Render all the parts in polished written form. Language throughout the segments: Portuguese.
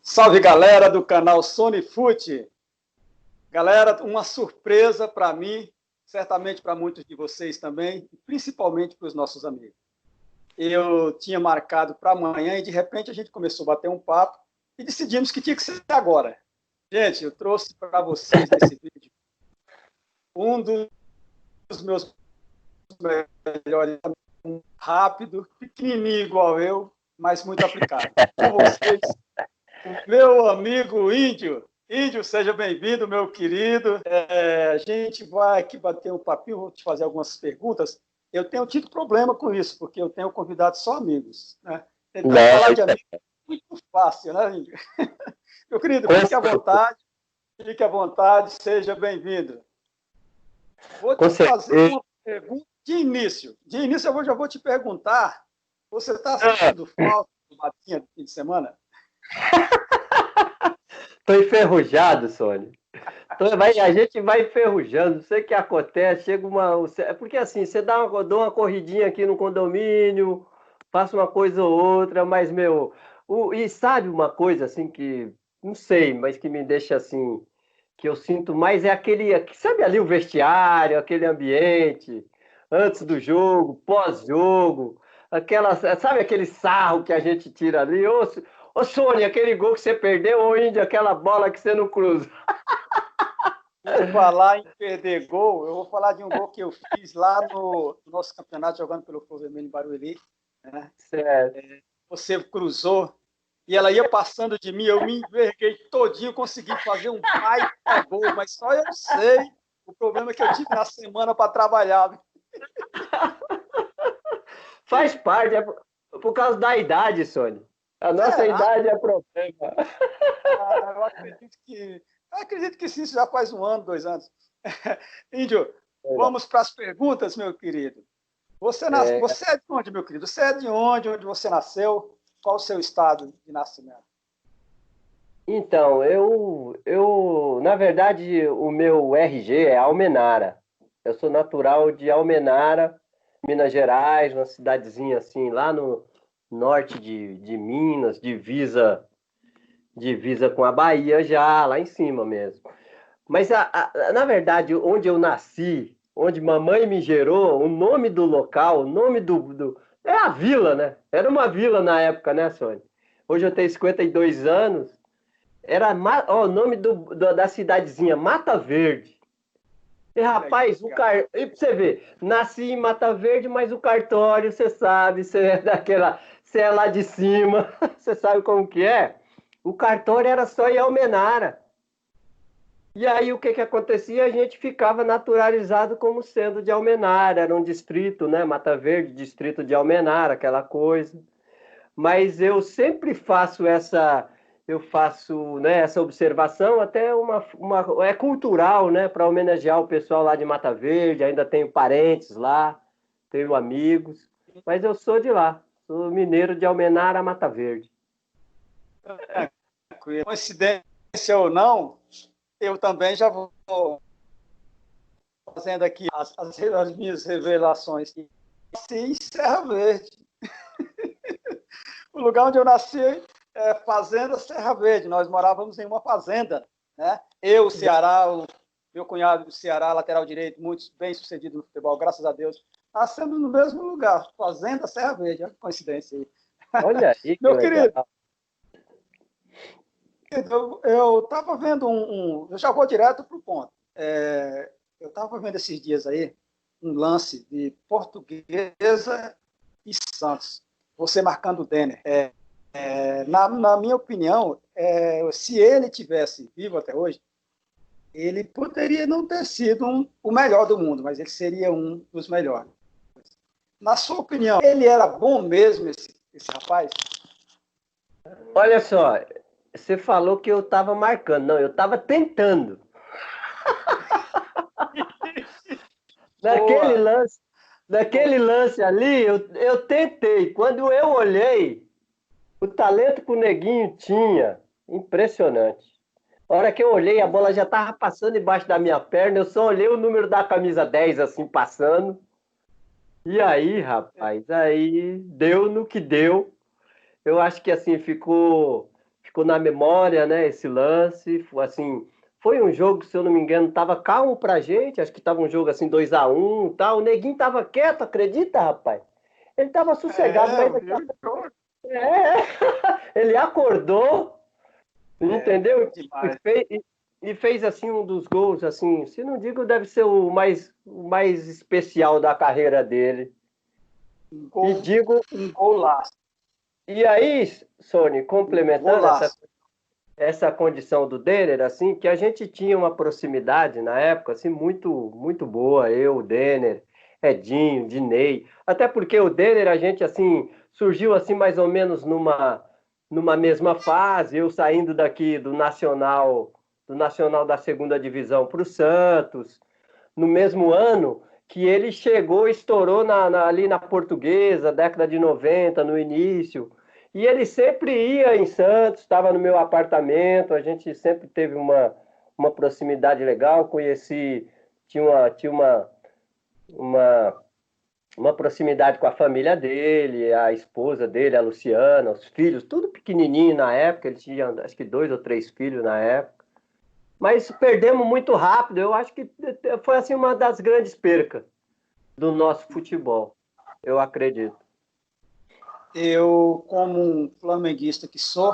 Salve, galera do canal Sony Fute. Galera, uma surpresa para mim, certamente para muitos de vocês também, principalmente para os nossos amigos. Eu tinha marcado para amanhã e, de repente, a gente começou a bater um papo e decidimos que tinha que ser agora. Gente, eu trouxe para vocês nesse vídeo um dos meus melhores, rápido, pequenininho igual eu, mas muito aplicado. Com vocês, o meu amigo Índio. Índio, seja bem-vindo, meu querido. A gente vai aqui bater um papinho, vou te fazer algumas perguntas. Eu tenho tido problema com isso, porque eu tenho convidado só amigos. Né? Então, falar de amigos é muito fácil, né, Índio? Meu querido, fique à vontade, seja bem-vindo. Vou te fazer uma pergunta de início. De início, eu já vou te perguntar, você está assistindo falta do Batinha do fim de semana? Estou enferrujado, Sônia. A gente vai enferrujando, não sei o que acontece, chega uma... Porque assim, você dá uma corridinha aqui no condomínio, passa uma coisa ou outra, mas, e sabe uma coisa assim que, não sei, mas que me deixa assim, que eu sinto mais é sabe ali o vestiário, aquele ambiente, antes do jogo, pós-jogo, sabe aquele sarro que a gente tira ali? Ô, Sônia, aquele gol que você perdeu, ô, Índio, aquela bola que você não cruza. Por falar em perder gol, eu vou falar de um gol que eu fiz lá no nosso campeonato, jogando pelo Fogo Vermelho em Barueri. Né? Certo. Você cruzou e ela ia passando de mim, eu me enverguei todinho, consegui fazer um baita gol, mas só eu sei o problema que eu tive na semana para trabalhar. Faz parte, é por causa da idade, Sônia. A nossa idade é problema. Eu acredito que sim, isso já faz 1 ano, 2 anos. Índio, vamos para as perguntas, meu querido. Você é de onde, meu querido? Você é de onde você nasceu? Qual o seu estado de nascimento? Então, na verdade, o meu RG é Almenara. Eu sou natural de Almenara, Minas Gerais, uma cidadezinha assim, lá no norte de Minas, divisa com a Bahia já, lá em cima mesmo. Mas, na verdade, onde eu nasci, onde mamãe me gerou, o nome do local, o nome é a vila, né? Era uma vila na época, né, Sônia? Hoje eu tenho 52 anos. Era o nome da cidadezinha, Mata Verde. E, rapaz, e pra você ver, nasci em Mata Verde, mas o cartório, você sabe, você é lá de cima, você sabe como que é? O cartório era só em Almenara. E aí o que acontecia? A gente ficava naturalizado como sendo de Almenara, era um distrito, né? Mata Verde, distrito de Almenara, aquela coisa. Mas eu sempre faço né, essa observação, até é cultural, né? Para homenagear o pessoal lá de Mata Verde, ainda tenho parentes lá, tenho amigos, mas eu sou de lá, sou mineiro de Almenara, Mata Verde. Coincidência ou não, eu também já vou fazendo aqui as minhas revelações. Nasci em Serra Verde. O lugar onde eu nasci é Fazenda Serra Verde. Nós morávamos em uma fazenda. Né? Eu, o Ceará, o meu cunhado do Ceará, lateral direito, muito bem sucedido no futebol, graças a Deus. Nascemos no mesmo lugar, Fazenda Serra Verde. Olha que coincidência aí. Olha aí, meu querido, eu estava vendo eu já vou direto para o ponto. Eu estava vendo esses dias aí um lance de Portuguesa e Santos. Você marcando o Denner. Na minha opinião, se ele tivesse vivo até hoje, ele poderia não ter sido o melhor do mundo, mas ele seria um dos melhores. Na sua opinião, ele era bom mesmo, esse rapaz? Olha só, você falou que eu estava marcando. Não, eu estava tentando. Naquele lance ali, eu tentei. Quando eu olhei, o talento que o Neguinho tinha, impressionante. A hora que eu olhei, a bola já estava passando embaixo da minha perna, eu só olhei o número da camisa 10 assim, passando. E aí, rapaz, aí deu no que deu. Eu acho que assim, ficou ficou na memória, né, esse lance. Assim, foi um jogo, se eu não me engano, estava calmo pra gente, acho que estava um jogo assim 2-1 e tal. O Neguinho estava quieto, acredita, rapaz? Ele estava sossegado, mas Eu vi o jogo. é, ele acordou, entendeu? E Demais. fez, e fez assim um dos gols, assim, se não digo, deve ser o mais especial da carreira dele. Um E gol, digo, um golaço. e aí, Sony, Um complementando golaço. essa condição do Denner, assim, que a gente tinha uma proximidade na época, assim, muito, muito boa, eu, o Denner, Edinho, Dinei, até porque o Denner, a gente, assim, surgiu, assim, mais ou menos numa mesma fase, eu saindo daqui do Nacional da segunda divisão para o Santos, no mesmo ano que ele chegou, estourou ali na Portuguesa, década de 90, no início. E ele sempre ia em Santos, estava no meu apartamento, a gente sempre teve uma proximidade legal, conheci, uma, uma proximidade com a família dele, a esposa dele, a Luciana, os filhos, tudo pequenininho na época, ele tinha acho que 2 ou 3 filhos na época. Mas perdemos muito rápido. Eu acho que foi assim uma das grandes percas do nosso futebol, eu acredito. Eu, como um flamenguista que sou,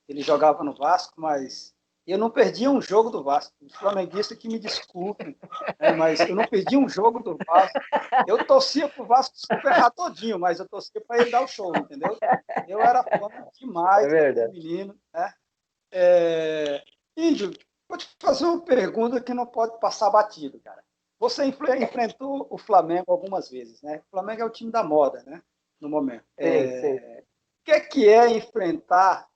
ele jogava no Vasco, mas eu não perdi um jogo do Vasco. Os flamenguistas que me desculpem, né, mas eu não perdi um jogo do Vasco. Eu torcia para o Vasco se ferrar todinho, mas eu torcia para ele dar o show, entendeu? Eu era fã É demais daquele verdade. menino, né? Índio, vou te fazer uma pergunta que não pode passar batido, cara. Você enfrentou o Flamengo algumas vezes, né? O Flamengo é o time da moda, né? No momento. Sim, sim. O que é enfrentar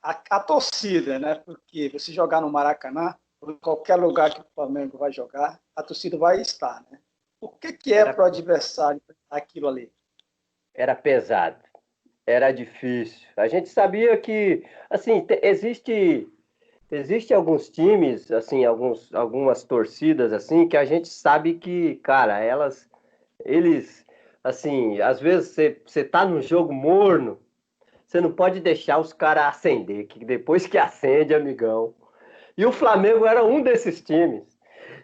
a torcida, né? Porque você jogar no Maracanã, ou em qualquer lugar que o Flamengo vai jogar, a torcida vai estar, né? O que é Era, para o adversário aquilo ali? era pesado, era difícil. A gente sabia que, assim, existe alguns times, assim, algumas torcidas, assim, que a gente sabe que, cara, eles, assim, às vezes você tá num jogo morno, você não pode deixar os caras acender, que depois que acende, amigão. E o Flamengo era um desses times.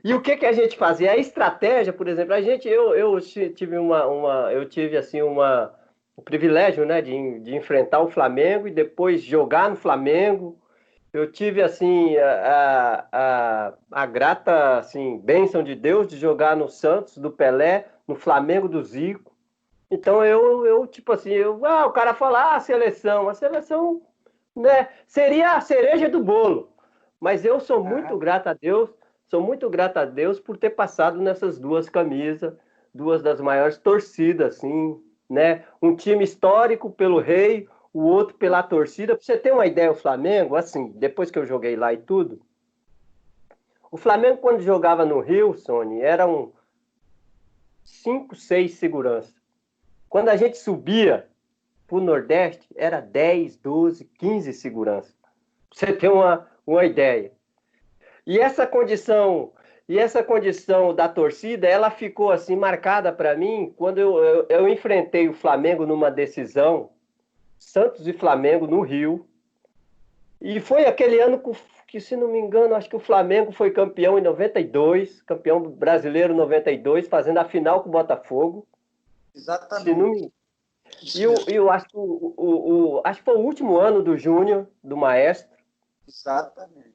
E o que que a gente fazia? A estratégia, por exemplo, eu tive assim o privilégio, né, de enfrentar o Flamengo e depois jogar no Flamengo. Eu tive assim a grata assim bênção de Deus de jogar no Santos do Pelé, no Flamengo do Zico. Então eu tipo assim, o cara fala, a seleção, né, seria a cereja do bolo. Mas eu sou muito grato a Deus por ter passado nessas duas camisas, duas das maiores torcidas, assim, né? Um time histórico pelo rei, o outro pela torcida. Pra você ter uma ideia, o Flamengo, assim, depois que eu joguei lá e tudo, o Flamengo, quando jogava no Rio, Sony, eram 5, 6 seguranças. Quando a gente subia para o Nordeste, era 10, 12, 15 seguranças. Pra você ter uma ideia. E essa condição da torcida, ela ficou assim marcada para mim quando eu enfrentei o Flamengo numa decisão, Santos e Flamengo no Rio. E foi aquele ano que, se não me engano, acho que o Flamengo foi campeão em 92, campeão brasileiro em 92, fazendo a final com o Botafogo. Se não Exatamente. me... E Isso eu mesmo. acho acho que foi o último ano do Júnior, do Maestro. Exatamente.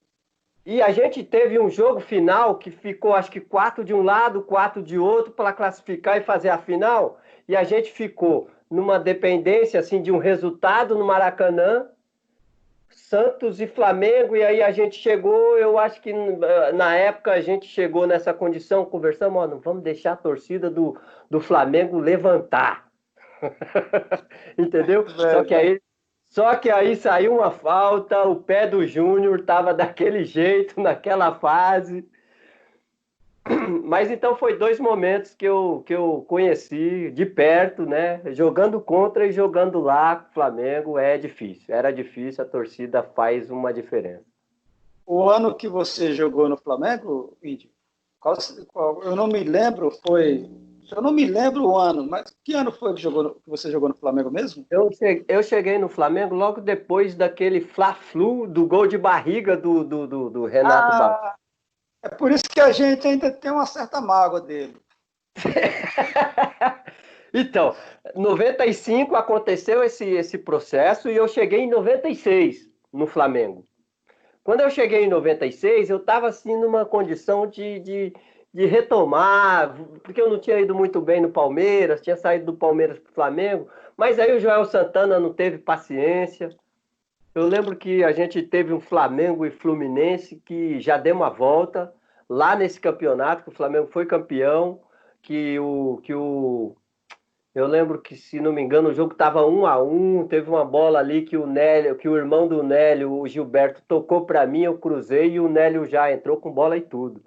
E a gente teve um jogo final que ficou, acho que 4 de um lado, 4 de outro, para classificar e fazer a final. E a gente ficou numa dependência assim de um resultado no Maracanã, Santos e Flamengo. E aí a gente chegou, eu acho que na época a gente chegou nessa condição, conversamos, ó, não vamos deixar a torcida do Flamengo levantar. Entendeu? Verdade. Só que aí saiu uma falta, o pé do Júnior estava daquele jeito, naquela fase. Mas então foi 2 momentos que eu conheci de perto, né? Jogando contra e jogando lá com o Flamengo é difícil. Era difícil, a torcida faz uma diferença. O ano que você jogou no Flamengo, Índio, eu não me lembro, foi Eu não me lembro o ano, mas que ano foi que você jogou no Flamengo mesmo? Eu cheguei no Flamengo logo depois daquele Fla-Flu do gol de barriga do Renato Bauer. É por isso que a gente ainda tem uma certa mágoa dele. Então, 95 aconteceu esse processo e eu cheguei em 96 no Flamengo. Quando eu cheguei em 96, eu estava assim numa condição de retomar, porque eu não tinha ido muito bem no Palmeiras, tinha saído do Palmeiras para o Flamengo, mas aí o Joel Santana não teve paciência. Eu lembro que a gente teve um Flamengo e Fluminense que já deu uma volta lá nesse campeonato, que o Flamengo foi campeão, eu lembro que, se não me engano, o jogo estava 1-1, teve uma bola ali que o Nélio, que o irmão do Nélio, o Gilberto, tocou para mim, eu cruzei e o Nélio já entrou com bola e tudo.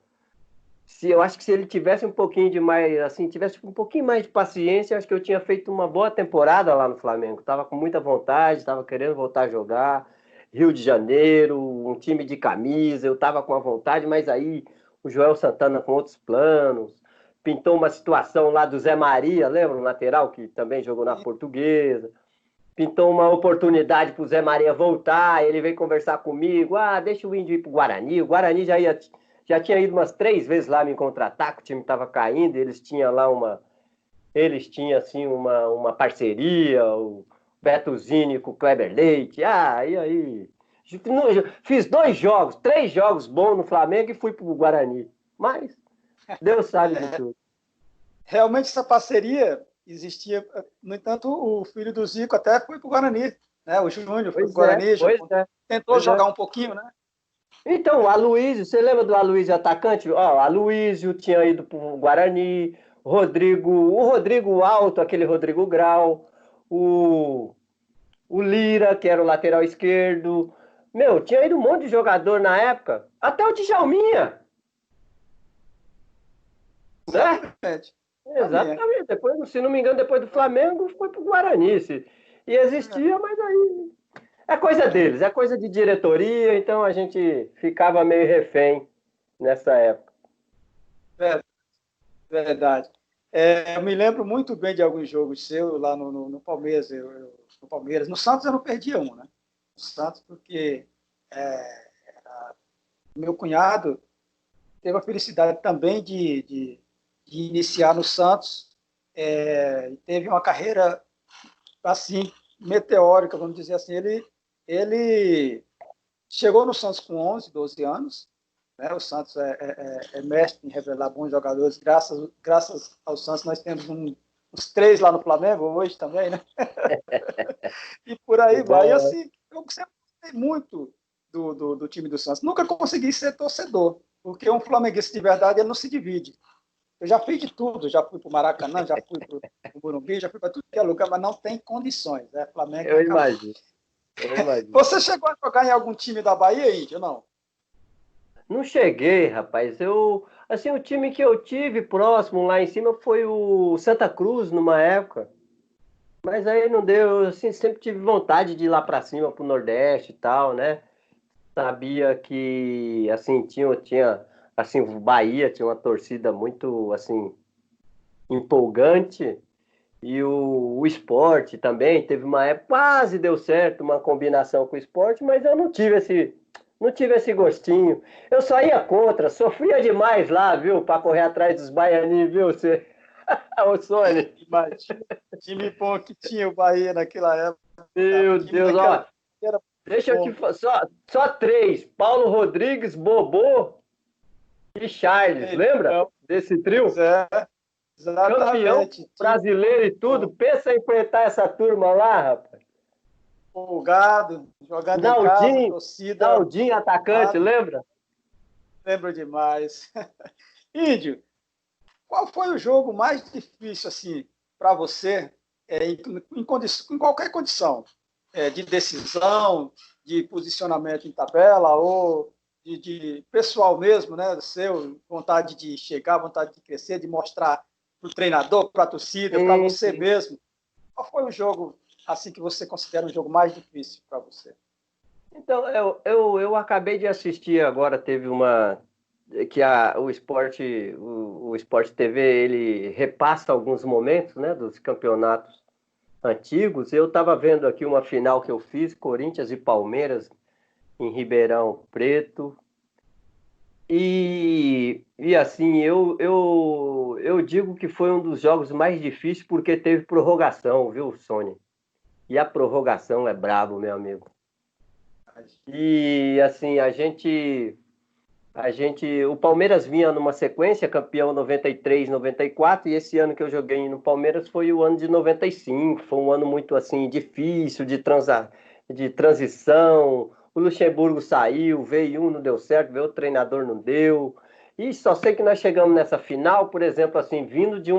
Eu acho que se ele tivesse um pouquinho de mais, assim, tivesse um pouquinho mais de paciência, acho que eu tinha feito uma boa temporada lá no Flamengo. Tava com muita vontade, tava querendo voltar a jogar. Rio de Janeiro, um time de camisa, eu tava com a vontade, mas aí o Joel Santana com outros planos. Pintou uma situação lá do Zé Maria, lembra? O lateral que também jogou na Portuguesa. Pintou uma oportunidade para o Zé Maria voltar, ele veio conversar comigo, deixa o Índio ir para o Guarani. O Guarani já tinha ido umas 3 vezes lá me contratar, que o time estava caindo, eles tinham lá assim, uma parceria, o Beto Zini com o Kleber Leite, e aí... Fiz 3 jogos bons no Flamengo e fui para o Guarani, mas Deus sabe de tudo. Realmente essa parceria existia. No entanto, o filho do Zico até foi para o Guarani, né? O Júnior foi para o Guarani, tentou jogar um pouquinho, né? Então, o Aloysio, você lembra do Aloysio atacante? O Aloysio tinha ido para o Guarani, o Rodrigo Alto, aquele Rodrigo Grau, o Lira, que era o lateral esquerdo. Meu, tinha ido um monte de jogador na época, até o Djalminha. Exatamente. Né? Exatamente. Depois, se não me engano, depois do Flamengo, foi para o Guarani. E existia, mas aí é coisa deles, é coisa de diretoria, então a gente ficava meio refém nessa época. Verdade. Eu me lembro muito bem de alguns jogos seus lá no Palmeiras. No Palmeiras. No Santos eu não perdia um, né? No Santos, porque meu cunhado teve a felicidade também de iniciar no Santos. Teve uma carreira assim meteórica, vamos dizer assim. Ele chegou no Santos com 11, 12 anos. Né? O Santos é mestre em revelar bons jogadores. Graças ao Santos, nós temos uns 3 lá no Flamengo hoje também, né? E por aí vai. E assim, eu sempre gostei muito do time do Santos. Nunca consegui ser torcedor, porque um flamenguista de verdade ele não se divide. Eu já fiz de tudo, já fui para o Maracanã, já fui para o Morumbi, já fui para tudo que é lugar, mas não tem condições. Flamengo eu imagino. Você chegou a jogar em algum time da Bahia, Índio, não? Não cheguei, rapaz. Assim, o time que eu tive próximo lá em cima foi o Santa Cruz, numa época. Mas aí não deu, assim, sempre tive vontade de ir lá para cima, pro Nordeste e tal, né? Sabia que, assim, tinha assim, o Bahia tinha uma torcida muito, assim, empolgante. E o Sport também teve uma época, quase deu certo, uma combinação com o Sport, mas eu não tive esse gostinho. Eu só ia contra, sofria demais lá, viu, para correr atrás dos baianinhos, viu, você? Ô, Sônia. Time bom que tinha o Bahia naquela época. Meu Deus, ó. Deixa eu te falar. Só 3. Paulo Rodrigues, Bobô e Charles. Lembra desse trio? Exatamente. Campeão brasileiro e tudo. Pensa em enfrentar essa turma lá, rapaz. Folgado, jogando em casa, torcida. Naldinho, atacante, lembra? Lembro demais. Índio, qual foi o jogo mais difícil assim para você em qualquer condição? De decisão, de posicionamento em tabela ou de pessoal mesmo, né? Seu, vontade de chegar, vontade de crescer, de mostrar para o treinador, para a torcida, para você mesmo. Qual foi o jogo assim que você considera o jogo mais difícil para você? Então, eu acabei de assistir agora, teve o Sport TV ele repassa alguns momentos, né, dos campeonatos antigos. Eu estava vendo aqui uma final que eu fiz, Corinthians e Palmeiras, em Ribeirão Preto. E assim, eu digo que foi um dos jogos mais difíceis porque teve prorrogação, viu, Sônia? E a prorrogação é brabo, meu amigo. E assim, o Palmeiras vinha numa sequência, campeão 93, 94, e esse ano que eu joguei no Palmeiras foi o ano de 95, foi um ano muito assim difícil de transição. O Luxemburgo saiu, veio um, não deu certo, veio outro treinador, não deu. E só sei que nós chegamos nessa final, por exemplo, assim, vindo de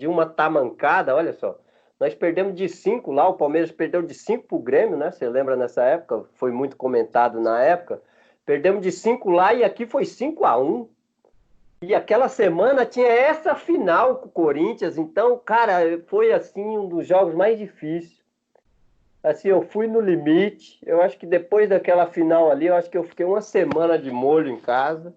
uma tamancada, olha só. Nós perdemos de 5 lá, o Palmeiras perdeu de 5 para o Grêmio, né? Você lembra nessa época? Foi muito comentado na época. Perdemos de 5 lá e aqui foi 5-1. E aquela semana tinha essa final com o Corinthians. Então, cara, foi assim um dos jogos mais difíceis. Assim, eu fui no limite. Eu acho que depois daquela final ali, eu acho que eu fiquei uma semana de molho em casa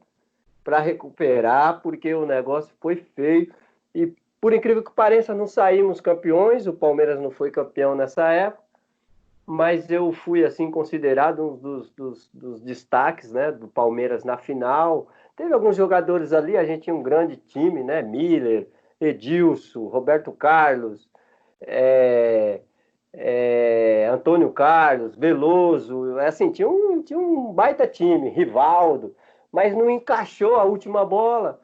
para recuperar, porque o negócio foi feio. E por incrível que pareça, não saímos campeões. O Palmeiras não foi campeão nessa época. Mas eu fui assim considerado um dos destaques, né, do Palmeiras na final. Teve alguns jogadores ali, a gente tinha um grande time, né? Miller, Edilson, Roberto Carlos, Antônio Carlos, Veloso, assim, tinha um baita time, Rivaldo, mas não encaixou a última bola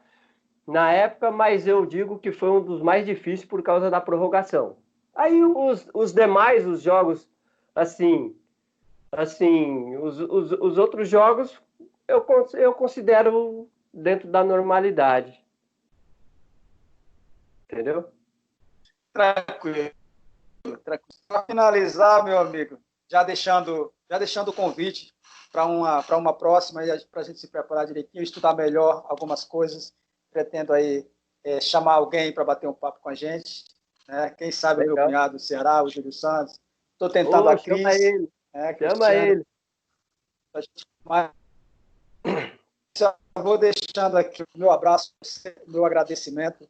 na época, mas eu digo que foi um dos mais difíceis por causa da prorrogação. Aí os demais, os jogos, assim, os outros jogos eu considero dentro da normalidade. Entendeu? Tranquilo, tranquilo. Para finalizar, meu amigo, já deixando o convite para uma próxima, para a gente se preparar direitinho, estudar melhor algumas coisas. Pretendo aí chamar alguém para bater um papo com a gente. Né? Quem sabe o meu Legal. cunhado, o Ceará, o Júlio Santos. Estou tentando a Chama Cris, ele. Chama Cristiano. ele. Mas eu vou deixando aqui o meu abraço, o meu agradecimento.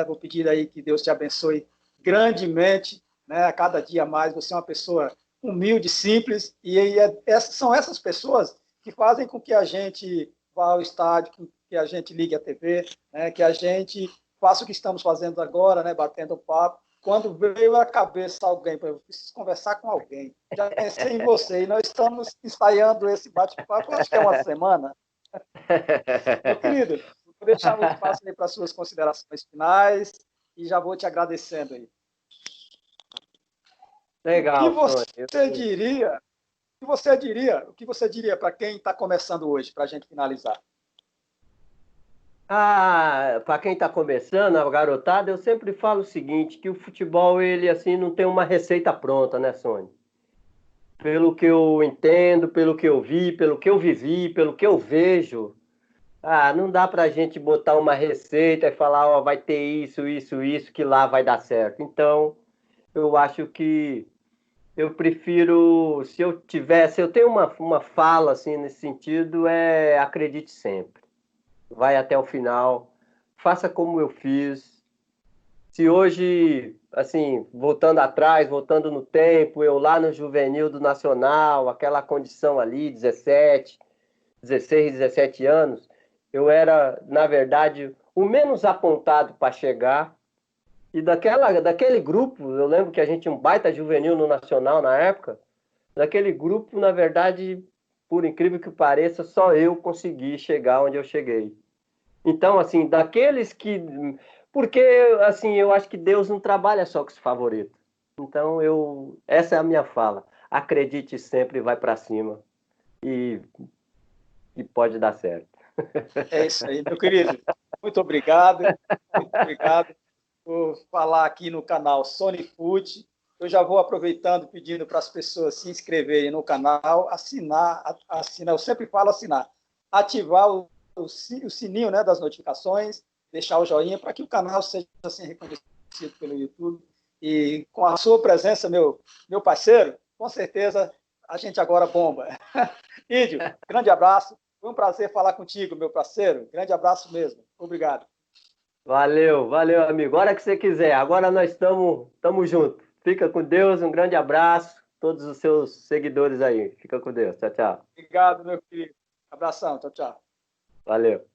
Vou pedir aí que Deus te abençoe grandemente, né? A cada dia mais. Você é uma pessoa humilde, simples, e são essas pessoas que fazem com que a gente vá ao estádio, que a gente ligue a TV, né? Que a gente faça o que estamos fazendo agora, né? Batendo papo. Quando veio à cabeça alguém, eu preciso conversar com alguém. Já pensei em você, e nós estamos ensaiando esse bate-papo, acho que é uma semana. Meu querido, vou deixar o espaço aí para suas considerações finais e já vou te agradecendo aí. Legal, O que você diria para quem está começando hoje, para a gente finalizar? Para quem está começando, a garotada, eu sempre falo o seguinte, que o futebol, ele assim, não tem uma receita pronta, né, Sônia? Pelo que eu entendo, pelo que eu vi, pelo que eu vivi, pelo que eu vejo, não dá para a gente botar uma receita e falar, ó, vai ter isso, isso, isso, que lá vai dar certo. Então, eu acho que eu prefiro, se eu tenho uma fala assim nesse sentido, acredite sempre. Vai até o final, faça como eu fiz. Se hoje, assim, voltando atrás, voltando no tempo, eu lá no juvenil do Nacional, aquela condição ali, 16, 17 anos, eu era, na verdade, o menos apontado para chegar. E daquele grupo, eu lembro que a gente tinha um baita juvenil no Nacional na época, daquele grupo, na verdade, por incrível que pareça, só eu consegui chegar onde eu cheguei. Então, assim, daqueles que... Porque, assim, eu acho que Deus não trabalha só com os favoritos. Então, essa é a minha fala. Acredite sempre, vai para cima. E pode dar certo. É isso aí, meu querido. Muito obrigado. Muito obrigado por falar aqui no canal Sony Food. Eu já vou aproveitando, pedindo para as pessoas se inscreverem no canal, assinar, eu sempre falo assinar, ativar o sininho, né, das notificações, deixar o joinha para que o canal seja assim, reconhecido pelo YouTube. E com a sua presença, meu parceiro, com certeza a gente agora bomba. Ídio, grande abraço. Foi um prazer falar contigo, meu parceiro. Grande abraço mesmo. Obrigado. Valeu, valeu, amigo. Hora que você quiser. Agora nós estamos juntos. Fica com Deus, um grande abraço. Todos os seus seguidores aí. Fica com Deus. Tchau, tchau. Obrigado, meu querido. Abração. Tchau, tchau. Valeu.